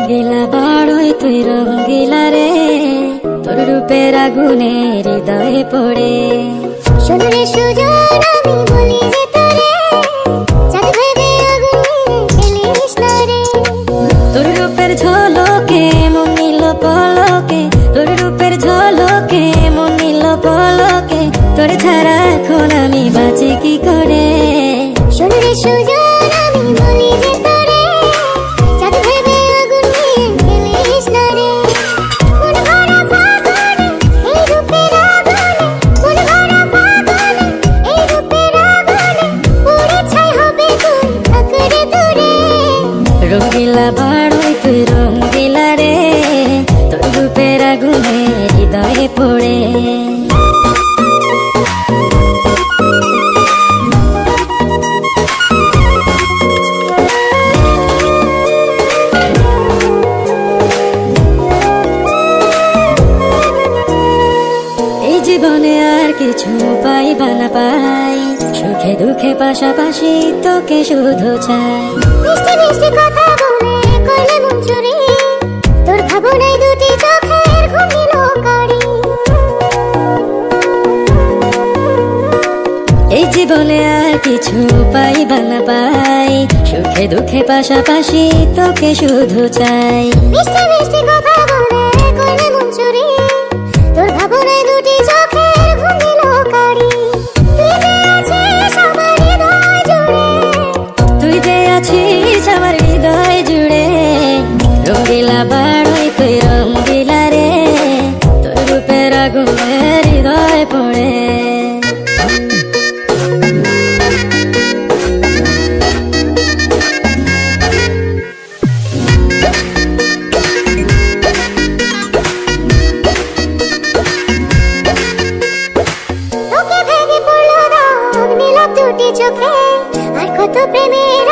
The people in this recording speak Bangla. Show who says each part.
Speaker 1: রঙ্গিলা বাড়ই তুই রঙ্গিলা রে, তোর রূপের আগুনে হৃদয়ে পড়ে।
Speaker 2: শোন রে সুজন আমি বলি যে তোরে, চাঁদ ভেবে আগুন নিয়ে খেলিস না রে।
Speaker 1: তোর রূপের ঝলকে মন নিল পলকে, তোর রূপের ঝলকে মন নিল পলকে, তোর ছাড়া এখন আমি বাঁচি কি করে।
Speaker 2: শোন রে সুজন আমি বলি যে তোরে, চাঁদ ভেবে আগুন নিয়ে খেলিস না রে। মন ভরা ফাগুনে এই রূপের আগুনে, মন ভরা ফাগুনে এই রূপের আগুনে, পুড়ে ছাই হবে তুই থাক রে দূরে।
Speaker 1: রঙ্গিলা বাড়ই তুই রঙ্গিলা রে, তোর রূপের আগুনে হৃদয়ে পড়ে। এই জীবনে আর কিছু পাইবা না পাই, সুখে দুঃখে পাশাপাশি তোকে শুধু চাই।
Speaker 2: মিষ্টি মিষ্টি কথা বলে করলে মন চুরি, তোর ভাবনায় দুটি চোখের ঘুম দিল কারি।
Speaker 1: এই জীবনে আর কিছু পাইবা না পাই, সুখে দুঃখে পাশাপাশি তোকে শুধু চাই।
Speaker 2: মিষ্টি মিষ্টি কথা বলে করলে মন চুরি, তোর ভাবনায় দুটি চোখের ঘুম দিল কারি।
Speaker 1: তুই যে আছিস আমার হৃদয় জুড়ে, রঙ্গিলা বাড়ই তুই রঙ্গিলা রে, তোর রূপের আগুনে হৃদয় পড়ে।
Speaker 2: তোকে ভেঙে পড়লো দাগ নিলাম দুটি চোখে, আর কত প্রেমের